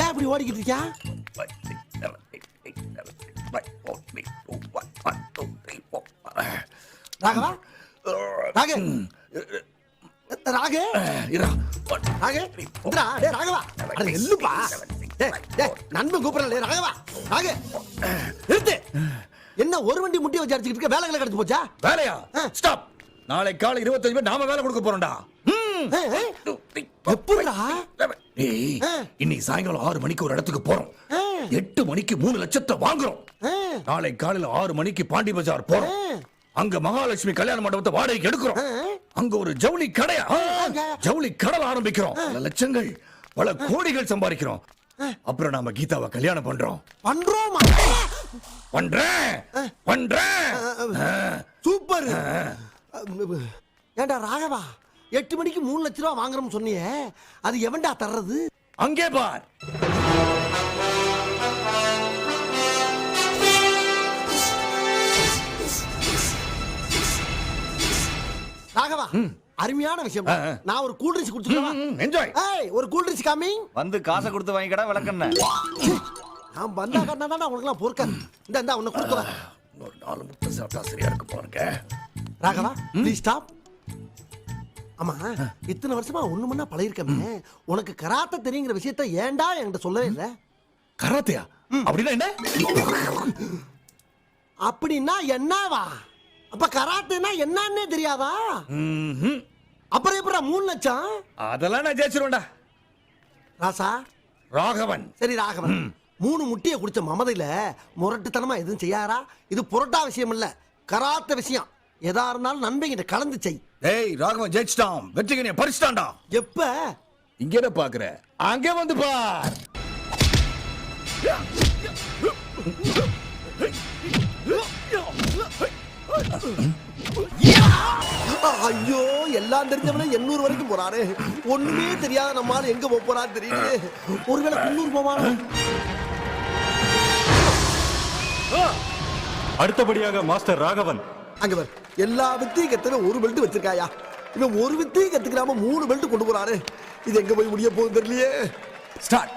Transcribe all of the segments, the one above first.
ஏன் இப்படி ஓடிக்கிட்டு இருக்கியா? ராகவா, ராகு, ராகு, ராகு, இந்தா, டேய் ராகவா, அட எல்லுப்பா, டேய் நண்பன் கூப்பிடல, ராகவா, ராகு, நிறுத்து. என்ன ஒரு வண்டி முட்டியை வச்சு அடிச்சுக்கிட்டு இருக்க? வேலைகளை கிடைச்சு போச்சா? வேலையா? ஸ்டாப். நாளை காலை 25 பேர் நாம வேலை கொடுக்க போறோம்டா. எப்படிடா? இன்னைக்கு சாயங்காலம் 6 மணிக்கு ஒரு இடத்துக்கு போறோம். 8 மணிக்கு 3 லட்சத்தை வாங்குறோம். நாளை காலையில 6 மணிக்கு பாண்டி பஜார் போறோம். அங்க மகாலட்சுமி கல்யாண மண்டபத்தை வாடகைக்கு எடுக்கிறோம். அங்க ஒரு ஜவுளி கடையா ஜவுளி கடை ஆரம்பிக்கிறோம். பல லட்சங்கள் பல கோடிகள் சம்பாதிக்கிறோம். அப்புறம் நாம கீதாவை கல்யாணம் பண்றோம். பண்றோமா? பண்றேன். சூப்பர். ஏண்டா ராகவா, 8 மணிக்கு 3 லட்சம் ரூபாய் வாங்குறோம்னு சொன்னியே, அது எவன்டா தர்றது? அங்கே பார். ராகவா, அருமையான விஷயம். நான் ஒரு கூல் ட்ரிங்க்ஸ் குடிச்சுக்கவா? என்ஜாய். ஏய், ஒரு கூல் ட்ரிங்க்ஸ் கமிங். வந்து காசை கொடுத்து வாங்கிக்கடா விளக்கண்ண. நான் வந்தா கண்ணா உனக்குலாம் பொறுக்க. இந்த உன்னை கொடுக்கவா? ஒரு 4 முட்டை சாப்பிட்டா சரியா இருக்கு பாருங்க. Raghava, please stop. ஆமா, இத்தனை வருஷமா ஒண்ணு மண்ணா பழகிருக்கமே, உனக்கு கராத்தே தெரியுங்கிற விஷயத்த ஏன்டா என்கிட்ட சொல்லவே இல்லை? கராத்தையா? அப்படின்னா என்ன? அப்படின்னா என்னவா? அப்ப கராத்தேனா என்னன்னே தெரியாதா? அப்புறம் எப்படா 3 லட்சம்? அதெல்லாம் நான் ஜெயிச்சிருவேன்டா. ராசா, ராகவன். சரி ராகவன், 3 முட்டியை குடிச்ச மமதையில முரட்டுத்தனமா எதுவும் செய்யாரா? இது புரட்டா விஷயம் இல்ல, கராத்த விஷயம். எதா இருந்தாலும் நண்பங்கிட்ட கலந்து செய். ஏய் ராகவன் ஜெயிச்சிட்டான். வெற்றிக்கு பறிச்சிட்டான்டா. எப்ப? இங்க என்ன பாக்குற? அங்கே வந்து பார். ஐயோ, எல்லாம் தெரிஞ்சவன 800 வரைக்கும் போறாரு. ஒண்ணுமே தெரியாத நம்மால எங்க போறான்னு தெரியுது. ஒருவேளை 300 போவானோ? அடுத்தபடியாக மாஸ்டர் ராகவன். அங்க பார், எல்லா வித்தையும் கத்துற ஒரு பெல்ட் வச்சிருக்காயா. இவன் ஒரு வித்தையும் கத்துக்கிறாம 3 பெல்ட் கொண்டு போறாரு. இது எங்க போய் முடிய போகுது தெரியலையே. ஸ்டார்ட்.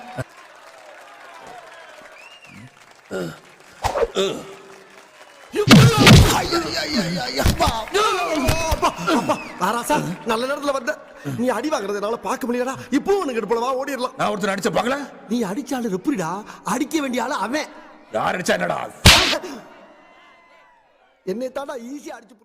ராசா, நல்ல நேரத்துல வந்த. நீ அடி வாங்குறதுனால பார்க்க முடியலடா. இப்போ உனக்கு எடுப்படவா, ஓடிடலாம். நான் ஒருத்தர் அடிச்ச பாக்கல. நீ அடிச்சாலும் எப்படிடா? அடிக்க வேண்டிய ஆளு அவன். யார் அடிச்சா என்னடா? என்னை தாண்டா ஈஸியா அடிச்சு